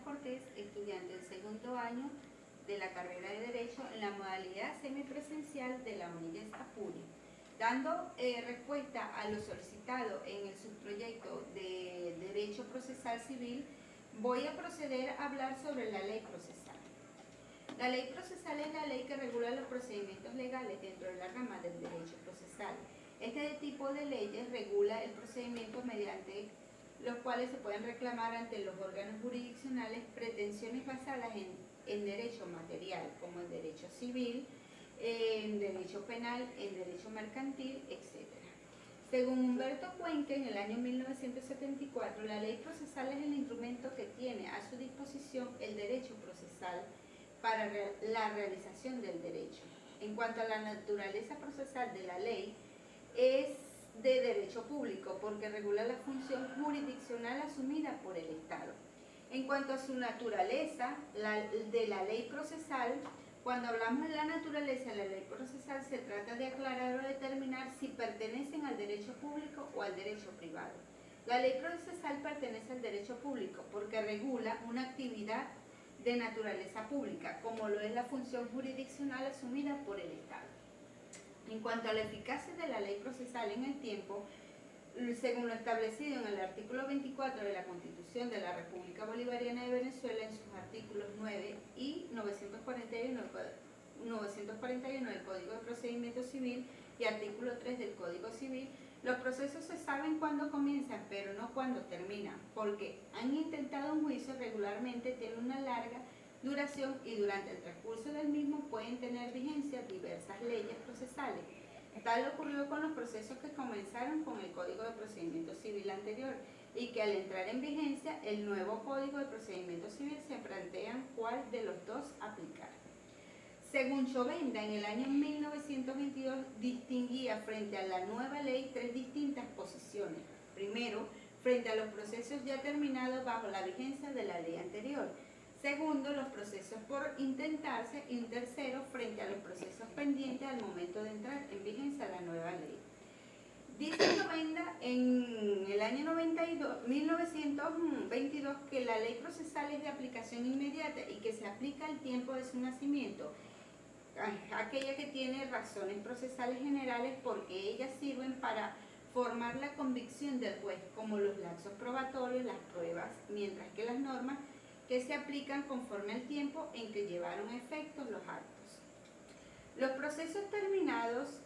Cortés, estudiante del segundo año de la carrera de Derecho en la modalidad semipresencial de la UNIDES Apure, dando respuesta a lo solicitado en el subproyecto de Derecho Procesal Civil. Voy a proceder a hablar sobre la ley procesal. La ley procesal es la ley que regula los procedimientos legales dentro de la rama del derecho procesal. Este tipo de leyes regula el procedimiento mediante los cuales se pueden reclamar ante los órganos jurisdiccionales pretensiones basadas en derecho material, como el derecho civil, en derecho penal, en derecho mercantil, etc. Según Humberto Cuenca, en el año 1974, la ley procesal es el instrumento que tiene a su disposición el derecho procesal para la realización del derecho. En cuanto a la naturaleza procesal de la ley, es de derecho público porque regula la función jurisdiccional asumida por el Estado. En cuanto a su naturaleza, de la ley procesal, cuando hablamos de la naturaleza de la ley procesal, se trata de aclarar o determinar si pertenecen al derecho público o al derecho privado. La ley procesal pertenece al derecho público porque regula una actividad de naturaleza pública, como lo es la función jurisdiccional asumida por el Estado. En cuanto a la eficacia de la ley procesal en el tiempo, según lo establecido en el artículo 24 de la Constitución de la República Bolivariana de Venezuela, en sus artículos 9 y 941 del Código de Procedimiento Civil y artículo 3 del Código Civil, los procesos se saben cuándo comienzan, pero no cuándo terminan, porque han intentado un juicio regularmente, tiene una larga duración y durante el transcurso del mismo pueden tener vigencia diversas leyes procesales. Tal ocurrió con los procesos que comenzaron con el Código de Procedimiento Civil anterior y que al entrar en vigencia el nuevo Código de Procedimiento Civil se plantean cuál de los dos aplicar. Según Chovenda, en el año 1922 distinguía frente a la nueva ley tres distintas posiciones. Primero, frente a los procesos ya terminados bajo la vigencia de la ley anterior. Segundo, los procesos por intentarse. Y tercero, frente a los procesos pendientes al momento de entrar en vigencia la nueva ley. Dice Chovenda en el año 1922 que la ley procesal es de aplicación inmediata y que se aplica al tiempo de su nacimiento, aquella que tiene razones procesales generales porque ellas sirven para formar la convicción del juez, como los lapsos probatorios, las pruebas, mientras que las normas que se aplican conforme al tiempo en que llevaron a efecto los actos. Los procesos terminados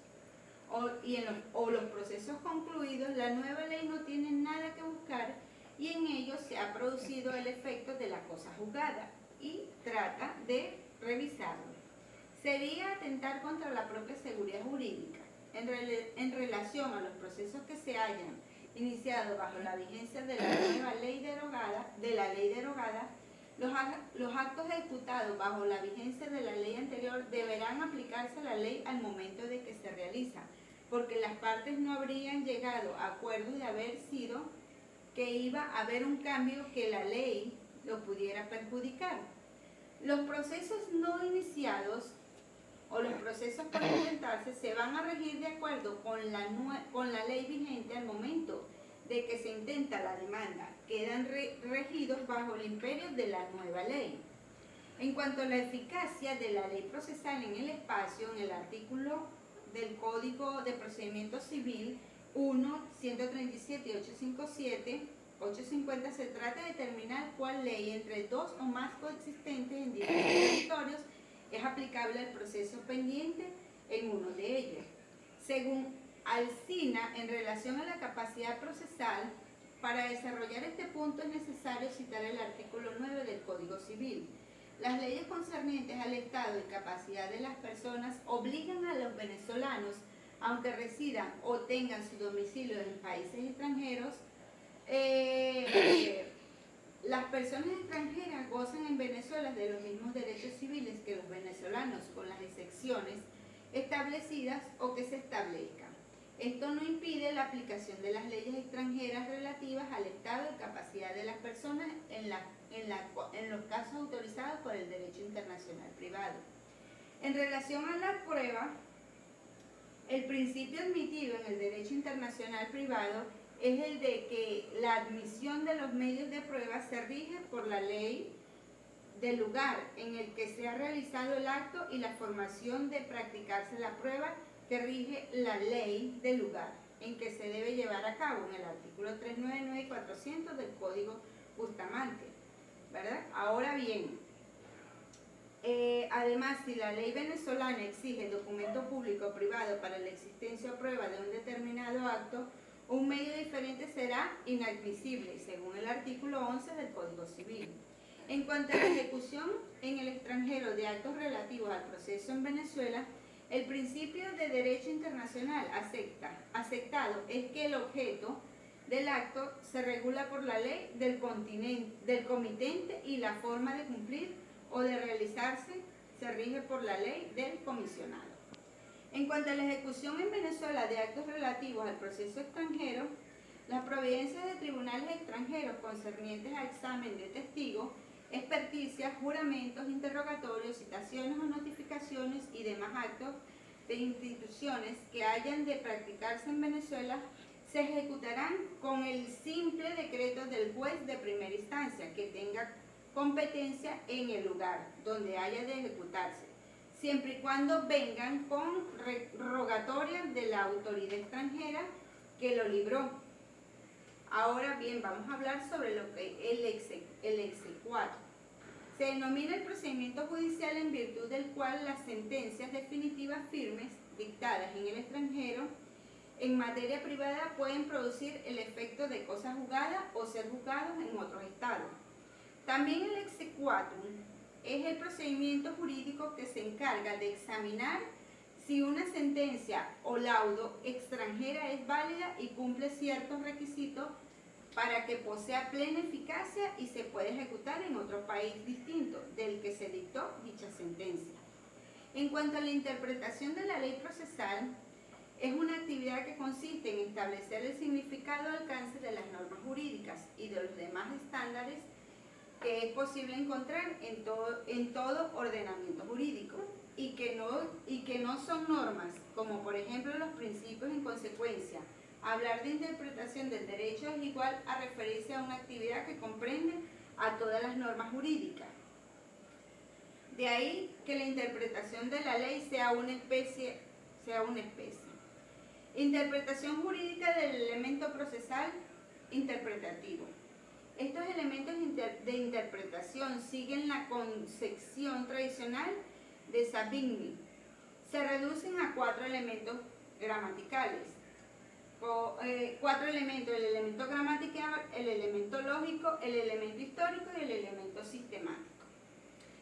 o los procesos concluidos, la nueva ley no tiene nada que buscar y en ellos se ha producido el efecto de la cosa juzgada y trata de revisarlo. Sería atentar contra la propia seguridad jurídica. En relación a los procesos que se hayan iniciado bajo la vigencia de la nueva ley derogada, los actos ejecutados bajo la vigencia de la ley anterior deberán aplicarse a la ley al momento de que se realiza, porque las partes no habrían llegado a acuerdo de haber sido que iba a haber un cambio que la ley lo pudiera perjudicar. Los procesos no iniciados o los procesos por intentarse se van a regir de acuerdo con la ley vigente al momento de que se intenta la demanda, quedan regidos bajo el imperio de la nueva ley. En cuanto a la eficacia de la ley procesal en el espacio, en el artículo del Código de Procedimiento Civil 1, 137 y 850 se trata de determinar cuál ley entre dos o más coexistentes en diferentes territorios es aplicable al proceso pendiente en uno de ellos. Según Alsina, en relación a la capacidad procesal, para desarrollar este punto es necesario citar el artículo 9 del Código Civil. Las leyes concernientes al estado y capacidad de las personas obligan a los venezolanos, aunque residan o tengan su domicilio en países extranjeros, las personas extranjeras gozan en Venezuela de los mismos derechos civiles que los venezolanos, con las excepciones establecidas o que se establezcan. Esto no impide la aplicación de las leyes extranjeras relativas al estado de capacidad de las personas en los casos autorizados por el derecho internacional privado. En relación a la prueba, el principio admitido en el derecho internacional privado es el de que la admisión de los medios de prueba se rige por la ley del lugar en el que se ha realizado el acto y la formación de practicarse la prueba que rige la ley del lugar en que se debe llevar a cabo en el artículo 399 y 400 del Código Bustamante, ¿verdad? Ahora bien, además, si la ley venezolana exige documento público o privado para la existencia o prueba de un determinado acto, un medio diferente será inadmisible, según el artículo 11 del Código Civil. En cuanto a la ejecución en el extranjero de actos relativos al proceso en Venezuela, el principio de derecho internacional aceptado es que el objeto del acto se regula por la ley del comitente y la forma de cumplir o de realizarse se rige por la ley del comisionado. En cuanto a la ejecución en Venezuela de actos relativos al proceso extranjero, las providencias de tribunales extranjeros concernientes a examen de testigos, experticias, juramentos, interrogatorios, citaciones o notificaciones y demás actos de instituciones que hayan de practicarse en Venezuela se ejecutarán con el simple decreto del juez de primera instancia que tenga competencia en el lugar donde haya de ejecutarse, siempre y cuando vengan con rogatoria de la autoridad extranjera que lo libró. Ahora bien, vamos a hablar sobre lo que el exequatur. Se denomina el procedimiento judicial en virtud del cual las sentencias definitivas firmes dictadas en el extranjero en materia privada pueden producir el efecto de cosa juzgada o ser juzgados en otros estados. También el exequatur es el procedimiento jurídico que se encarga de examinar si una sentencia o laudo extranjera es válida y cumple ciertos requisitos para que posea plena eficacia y se pueda ejecutar en otro país distinto del que se dictó dicha sentencia. En cuanto a la interpretación de la ley procesal, es una actividad que consiste en establecer el significado y alcance de las normas jurídicas y de los demás estándares que es posible encontrar en todo ordenamiento jurídico y que no son normas, como por ejemplo los principios en consecuencia. Hablar de interpretación del derecho es igual a referirse a una actividad que comprende a todas las normas jurídicas. De ahí que la interpretación de la ley sea una especie. Interpretación jurídica del elemento procesal interpretativo. Estos elementos de interpretación siguen la concepción tradicional de Savigny. Se reducen a 4 elementos gramaticales. 4 elementos: el elemento gramatical, el elemento lógico, el elemento histórico y el elemento sistemático.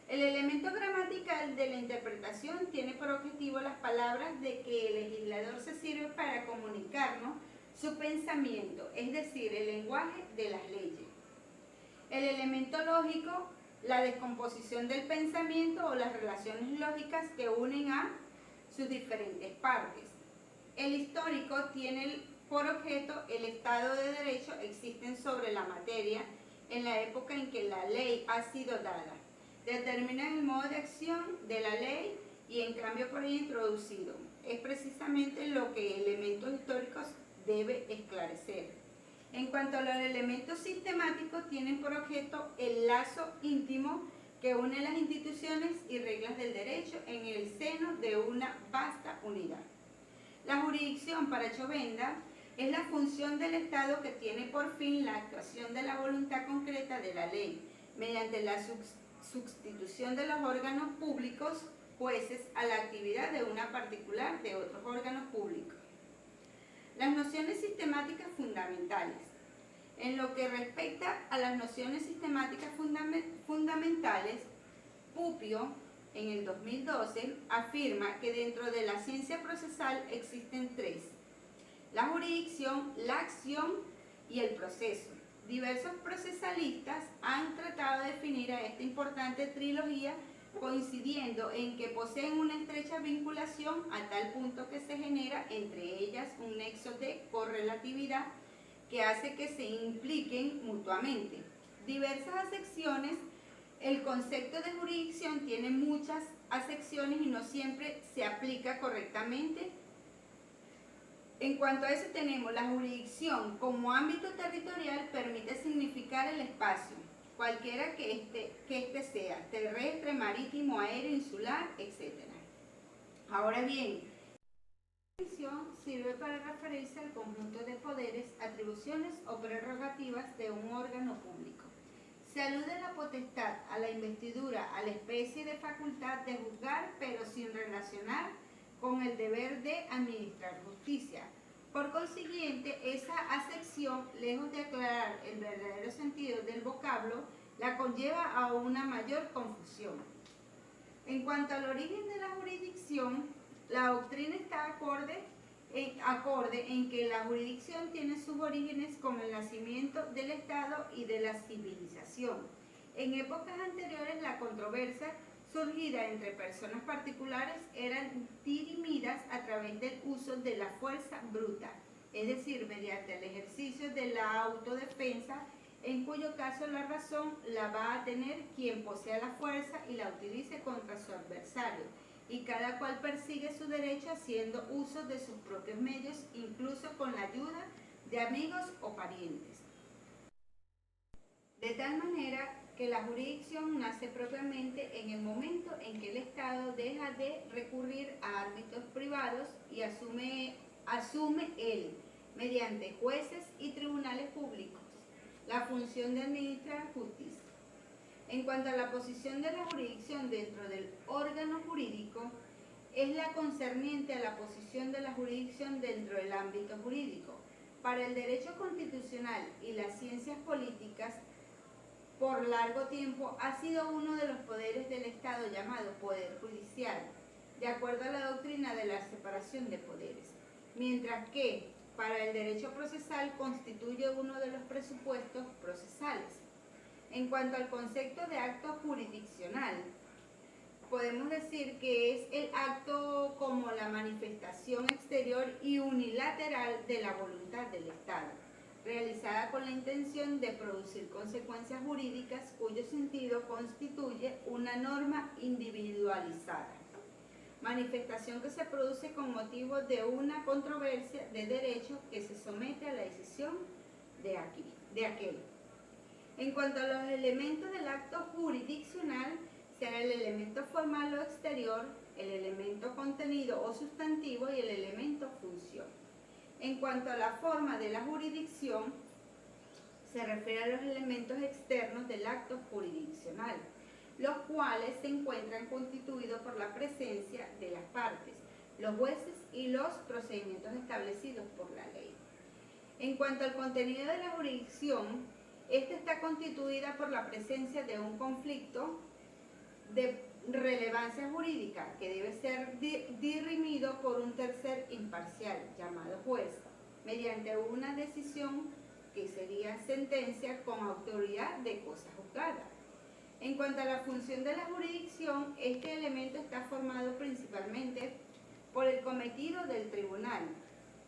El elemento gramatical de la interpretación tiene por objetivo las palabras de que el legislador se sirve para comunicarnos su pensamiento, es decir, el lenguaje de las leyes. El elemento lógico, la descomposición del pensamiento o las relaciones lógicas que unen a sus diferentes partes. El histórico tiene por objeto el Estado de Derecho existen sobre la materia en la época en que la ley ha sido dada. Determinan el modo de acción de la ley y en cambio por ella introducido. Es precisamente lo que elementos históricos debe esclarecer. En cuanto a los elementos sistemáticos, tienen por objeto el lazo íntimo que une las instituciones y reglas del derecho en el seno de una vasta unidad. La jurisdicción para Chovenda es la función del Estado que tiene por fin la actuación de la voluntad concreta de la ley, mediante la sustitución de los órganos públicos jueces a la actividad de una particular de otros órganos públicos. Las nociones sistemáticas fundamentales. En lo que respecta a las nociones sistemáticas fundamentales, Pupio, en el 2012, afirma que dentro de la ciencia procesal existen 3: la jurisdicción, la acción y el proceso. Diversos procesalistas han tratado de definir a esta importante trilogía coincidiendo en que poseen una estrecha vinculación a tal punto que se genera entre ellas un nexo de correlatividad que hace que se impliquen mutuamente. Diversas acepciones. El concepto de jurisdicción tiene muchas acepciones y no siempre se aplica correctamente. En cuanto a eso tenemos la jurisdicción como ámbito territorial permite significar el espacio cualquiera que este sea, terrestre, marítimo, aéreo, insular, etc. Ahora bien, la definición sirve para referirse al conjunto de poderes, atribuciones o prerrogativas de un órgano público. Se alude a la potestad, a la investidura, a la especie de facultad de juzgar, pero sin relacionar con el deber de administrar justicia. Por consiguiente, esa acepción, lejos de aclarar el verdadero sentido del vocablo, la conlleva a una mayor confusión. En cuanto al origen de la jurisdicción, la doctrina está acorde en que la jurisdicción tiene sus orígenes con el nacimiento del Estado y de la civilización. En épocas anteriores, la controversia surgida entre personas particulares eran dirimidas a través del uso de la fuerza bruta, es decir, mediante el ejercicio de la autodefensa, en cuyo caso la razón la va a tener quien posea la fuerza y la utilice contra su adversario, y cada cual persigue su derecho haciendo uso de sus propios medios, incluso con la ayuda de amigos o parientes. De tal manera que la jurisdicción nace propiamente en el momento en que el Estado deja de recurrir a ámbitos privados y asume él, mediante jueces y tribunales públicos, la función de administrar justicia. En cuanto a la posición de la jurisdicción dentro del órgano jurídico, es la concerniente a la posición de la jurisdicción dentro del ámbito jurídico. Para el derecho constitucional y las ciencias políticas, por largo tiempo ha sido uno de los poderes del Estado llamado Poder Judicial, de acuerdo a la doctrina de la separación de poderes, mientras que para el derecho procesal constituye uno de los presupuestos procesales. En cuanto al concepto de acto jurisdiccional, podemos decir que es el acto como la manifestación exterior y unilateral de la voluntad del Estado, realizada con la intención de producir consecuencias jurídicas cuyo sentido constituye una norma individualizada. Manifestación que se produce con motivo de una controversia de derecho que se somete a la decisión de aquel. En cuanto a los elementos del acto jurisdiccional, será el elemento formal o exterior, el elemento contenido o sustantivo y el elemento función. En cuanto a la forma de la jurisdicción, se refiere a los elementos externos del acto jurisdiccional, los cuales se encuentran constituidos por la presencia de las partes, los jueces y los procedimientos establecidos por la ley. En cuanto al contenido de la jurisdicción, esta está constituida por la presencia de un conflicto de relevancia jurídica que debe ser dirimido por un tercer imparcial, llamado juez, mediante una decisión que sería sentencia con autoridad de cosa juzgada. En cuanto a la función de la jurisdicción, este elemento está formado principalmente por el cometido del tribunal,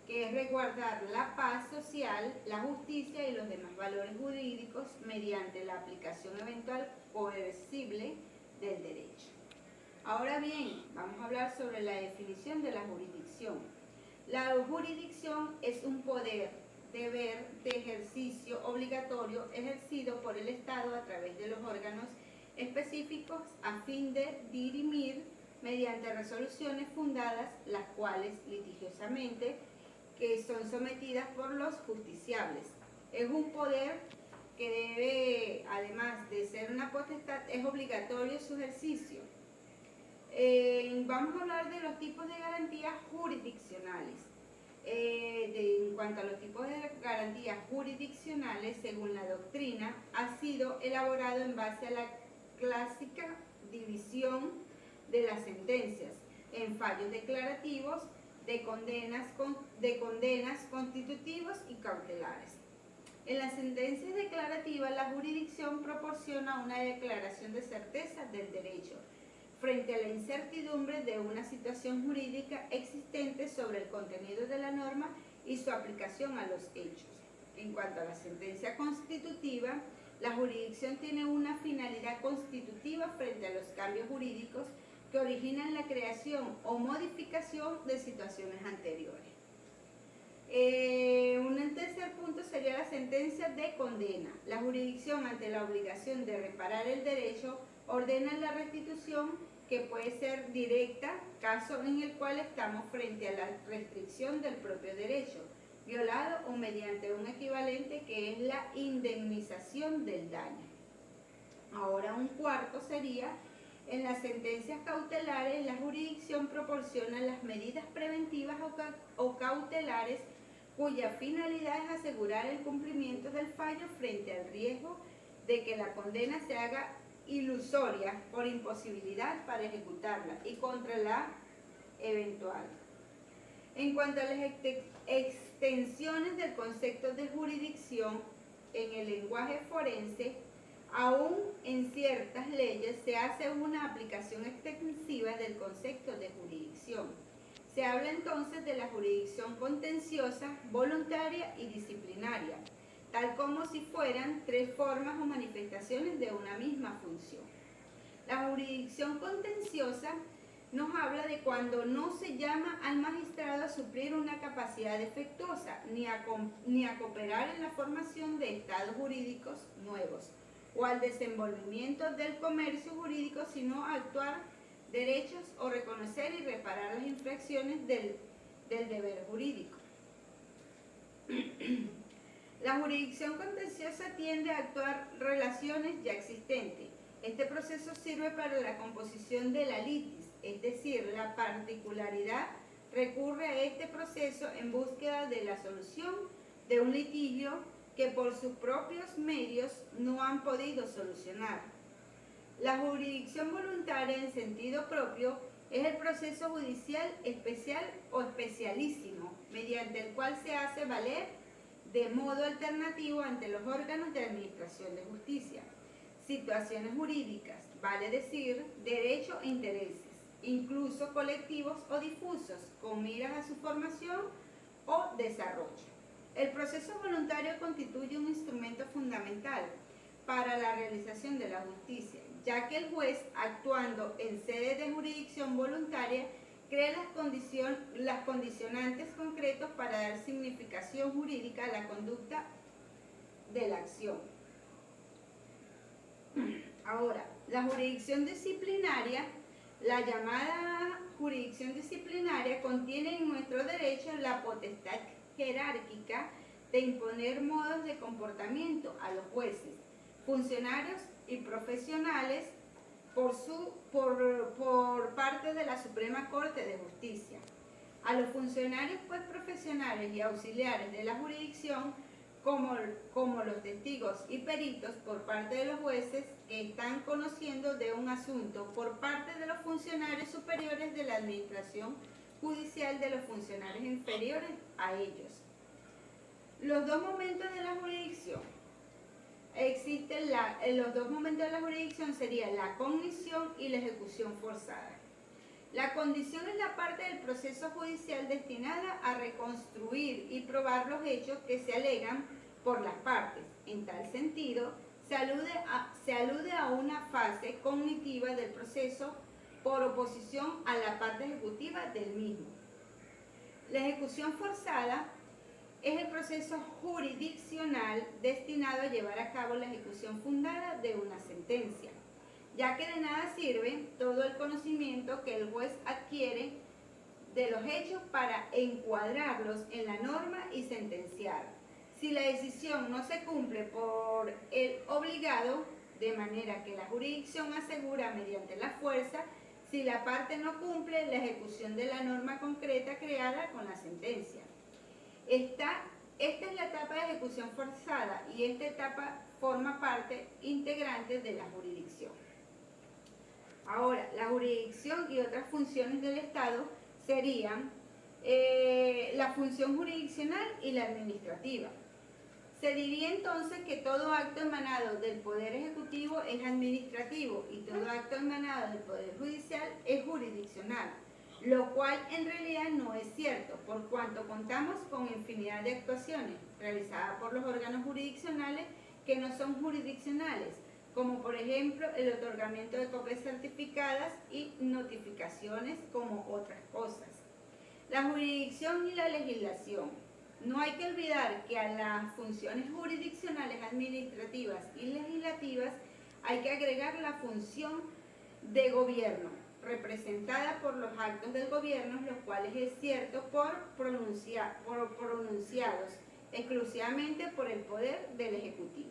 que es resguardar la paz social, la justicia y los demás valores jurídicos mediante la aplicación eventual coercible del derecho. Ahora bien, vamos a hablar sobre la definición de la jurisdicción. La jurisdicción es un poder, deber de ejercicio obligatorio ejercido por el Estado a través de los órganos específicos a fin de dirimir mediante resoluciones fundadas, las cuales litigiosamente que son sometidas por los justiciables. Es un poder que debe, además de ser una potestad, es obligatorio su ejercicio. Vamos a hablar de los tipos de garantías jurisdiccionales. En cuanto a los tipos de garantías jurisdiccionales, según la doctrina, ha sido elaborado en base a la clásica división de las sentencias en fallos declarativos, de condenas constitutivos y cautelares. En las sentencias declarativas, la jurisdicción proporciona una declaración de certeza del derecho frente a la incertidumbre de una situación jurídica existente sobre el contenido de la norma y su aplicación a los hechos. En cuanto a la sentencia constitutiva, la jurisdicción tiene una finalidad constitutiva frente a los cambios jurídicos que originan la creación o modificación de situaciones anteriores. Un tercer punto sería la sentencia de condena. La jurisdicción, ante la obligación de reparar el derecho, ordena la restitución, que puede ser directa, caso en el cual estamos frente a la restricción del propio derecho, violado, o mediante un equivalente, que es la indemnización del daño. Ahora, un cuarto sería: en las sentencias cautelares, la jurisdicción proporciona las medidas preventivas o cautelares cuya finalidad es asegurar el cumplimiento del fallo frente al riesgo de que la condena se haga ilusoria por imposibilidad para ejecutarla y contra la eventual. En cuanto a las extensiones del concepto de jurisdicción en el lenguaje forense, aún en ciertas leyes se hace una aplicación extensiva del concepto de jurisdicción. Se habla entonces de la jurisdicción contenciosa, voluntaria y disciplinaria, tal como si fueran tres formas o manifestaciones de una misma función. La jurisdicción contenciosa nos habla de cuando no se llama al magistrado a suplir una capacidad defectuosa, ni a cooperar en la formación de estados jurídicos nuevos, o al desenvolvimiento del comercio jurídico, sino a actuar derechos o reconocer y reparar las infracciones del deber jurídico. La jurisdicción contenciosa tiende a actuar relaciones ya existentes. Este proceso sirve para la composición de la litis, es decir, la particularidad recurre a este proceso en búsqueda de la solución de un litigio que por sus propios medios no han podido solucionar. La jurisdicción voluntaria en sentido propio es el proceso judicial especial o especialísimo, mediante el cual se hace valer de modo alternativo ante los órganos de administración de justicia situaciones jurídicas, vale decir, derechos e intereses, incluso colectivos o difusos, con miras a su formación o desarrollo. El proceso voluntario constituye un instrumento fundamental para la realización de la justicia, ya que el juez, actuando en sede de jurisdicción voluntaria, crea las condicionantes concretos para dar significación jurídica a la conducta de la acción. Ahora, la jurisdicción disciplinaria, la llamada jurisdicción disciplinaria, contiene en nuestro derecho la potestad jerárquica de imponer modos de comportamiento a los jueces, funcionarios y profesionales por parte de la Suprema Corte de Justicia. A los funcionarios profesionales y auxiliares de la jurisdicción, como los testigos y peritos por parte de los jueces que están conociendo de un asunto, por parte de los funcionarios superiores de la administración judicial, de los funcionarios inferiores a ellos. Los dos momentos de la jurisdicción. Los dos momentos de la jurisdicción serían la cognición y la ejecución forzada. La cognición es la parte del proceso judicial destinada a reconstruir y probar los hechos que se alegan por las partes. En tal sentido, se alude a una fase cognitiva del proceso por oposición a la parte ejecutiva del mismo. La ejecución forzada es el proceso jurisdiccional destinado a llevar a cabo la ejecución fundada de una sentencia, ya que de nada sirve todo el conocimiento que el juez adquiere de los hechos para encuadrarlos en la norma y sentenciar. Si la decisión no se cumple por el obligado, de manera que la jurisdicción asegura mediante la fuerza, si la parte no cumple la ejecución de la norma concreta creada con la sentencia. Esta es la etapa de ejecución forzada y esta etapa forma parte integrante de la jurisdicción. Ahora, la jurisdicción y otras funciones del Estado serían la función jurisdiccional y la administrativa. Se diría entonces que todo acto emanado del Poder Ejecutivo es administrativo y todo acto emanado del Poder Judicial es jurisdiccional, lo cual en realidad no es cierto, por cuanto contamos con infinidad de actuaciones realizadas por los órganos jurisdiccionales que no son jurisdiccionales, como por ejemplo el otorgamiento de copias certificadas y notificaciones, como otras cosas. La jurisdicción y la legislación. No hay que olvidar que a las funciones jurisdiccionales, administrativas y legislativas hay que agregar la función de gobierno, representada por los actos del gobierno, los cuales es cierto pronunciados exclusivamente por el poder del Ejecutivo.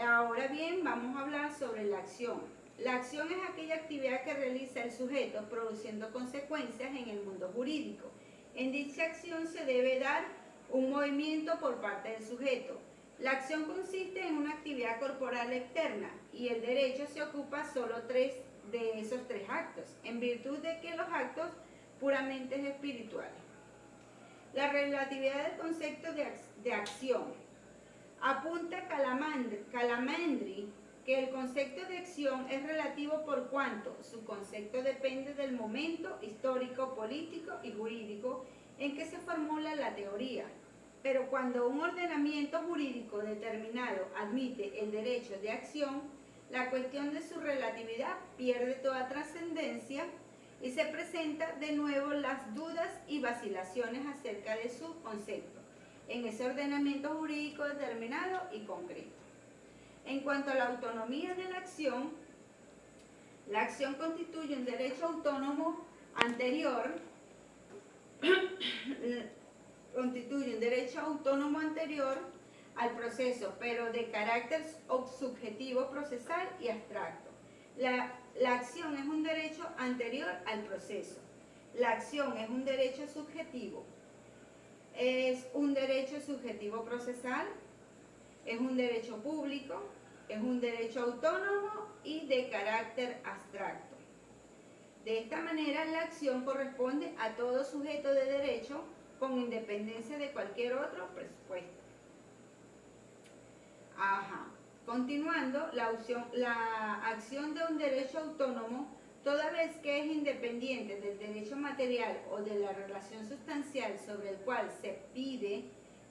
Ahora bien, vamos a hablar sobre la acción. La acción es aquella actividad que realiza el sujeto produciendo consecuencias en el mundo jurídico. En dicha acción se debe dar un movimiento por parte del sujeto. La acción consiste en una actividad corporal externa y el derecho se ocupa solo de esos tres actos, en virtud de que los actos puramente espirituales. La relatividad del concepto de acción. Apunta Calamandri que el concepto de acción es relativo por cuanto su concepto depende del momento histórico, político y jurídico en que se formula la teoría. Pero cuando un ordenamiento jurídico determinado admite el derecho de acción, la cuestión de su relatividad pierde toda trascendencia y se presenta de nuevo las dudas y vacilaciones acerca de su concepto en ese ordenamiento jurídico determinado y concreto. En cuanto a la autonomía de la acción constituye un derecho autónomo anterior al proceso, pero de carácter subjetivo, procesal y abstracto. La acción es un derecho anterior al proceso. La acción es un derecho subjetivo. Es un derecho subjetivo procesal, es un derecho público, es un derecho autónomo y de carácter abstracto. De esta manera, la acción corresponde a todo sujeto de derecho con independencia de cualquier otro presupuesto. Continuando, la acción de un derecho autónomo, toda vez que es independiente del derecho material o de la relación sustancial sobre el cual se pide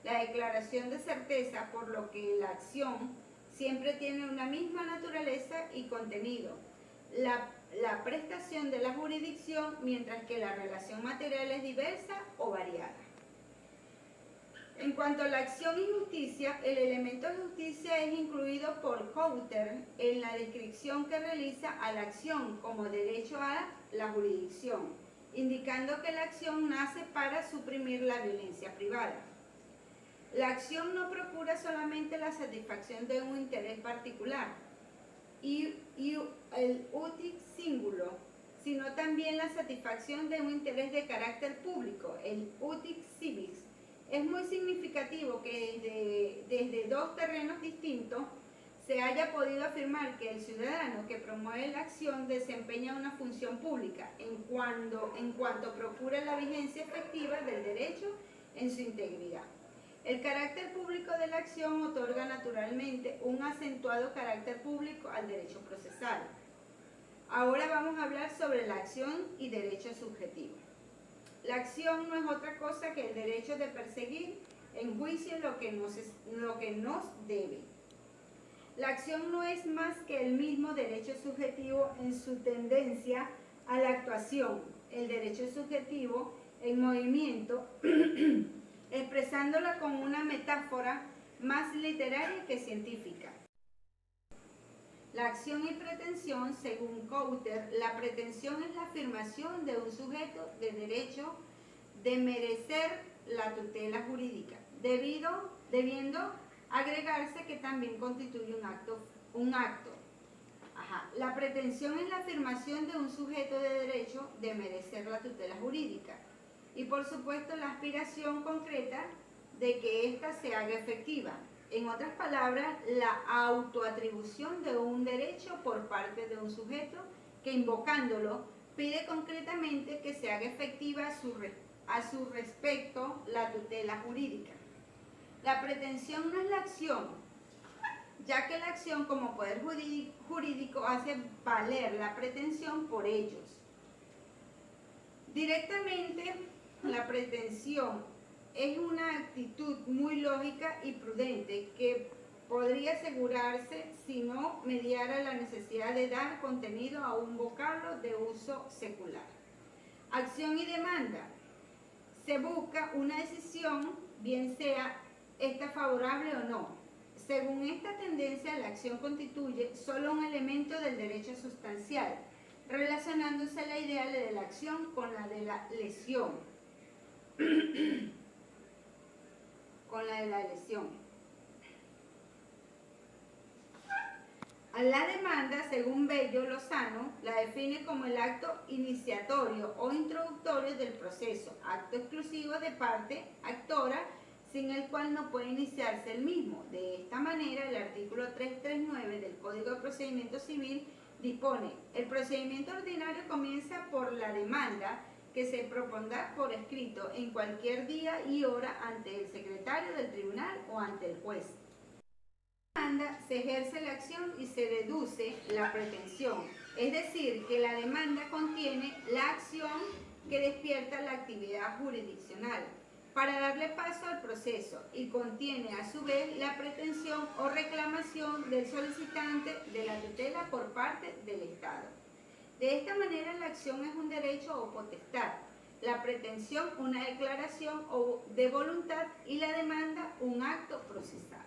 la declaración de certeza, por lo que la acción siempre tiene una misma naturaleza y contenido, la prestación de la jurisdicción, mientras que la relación material es diversa o variada. En cuanto a la acción y justicia, el elemento de justicia es incluido por Coulter en la descripción que realiza a la acción como derecho a la jurisdicción, indicando que la acción nace para suprimir la violencia privada. La acción no procura solamente la satisfacción de un interés particular y el utic singulo, sino también la satisfacción de un interés de carácter público, el utic civis. Es muy significativo que desde dos terrenos distintos se haya podido afirmar que el ciudadano que promueve la acción desempeña una función pública en cuanto procura la vigencia efectiva del derecho en su integridad. El carácter público de la acción otorga naturalmente un acentuado carácter público al derecho procesal. Ahora vamos a hablar sobre la acción y derecho subjetivo. La acción no es otra cosa que el derecho de perseguir en juicio lo que nos debe. La acción no es más que el mismo derecho subjetivo en su tendencia a la actuación, el derecho subjetivo en movimiento, expresándola con una metáfora más literaria que científica. La acción y pretensión, según Coulter, la pretensión es la afirmación de un sujeto de derecho de merecer la tutela jurídica, debiendo agregarse que también constituye un acto. La pretensión es la afirmación de un sujeto de derecho de merecer la tutela jurídica y, por supuesto, la aspiración concreta de que ésta se haga efectiva. En otras palabras, la autoatribución de un derecho por parte de un sujeto que, invocándolo, pide concretamente que se haga efectiva a su respecto la tutela jurídica. La pretensión no es la acción, ya que la acción como poder jurídico hace valer la pretensión por ellos. Directamente, la pretensión es una actitud muy lógica y prudente que podría asegurarse si no mediara la necesidad de dar contenido a un vocablo de uso secular. Acción y demanda. se busca una decisión, bien sea esta favorable o no. Según esta tendencia, la acción constituye solo un elemento del derecho sustancial, relacionándose la idea de la acción con la de la lesión. Con la de la lesión. A la demanda, según Bello Lozano, la define como el acto iniciatorio o introductorio del proceso, acto exclusivo de parte actora, sin el cual no puede iniciarse el mismo. De esta manera, el artículo 339 del Código de Procedimiento Civil dispone: el procedimiento ordinario comienza por la demanda, que se propondrá por escrito en cualquier día y hora ante el secretario del tribunal o ante el juez. Demanda se ejerce la acción y se deduce la pretensión, es decir, que la demanda contiene la acción que despierta la actividad jurisdiccional para darle paso al proceso y contiene a su vez la pretensión o reclamación del solicitante de la tutela por parte del Estado. De esta manera, la acción es un derecho o potestad, la pretensión una declaración de voluntad y la demanda un acto procesal.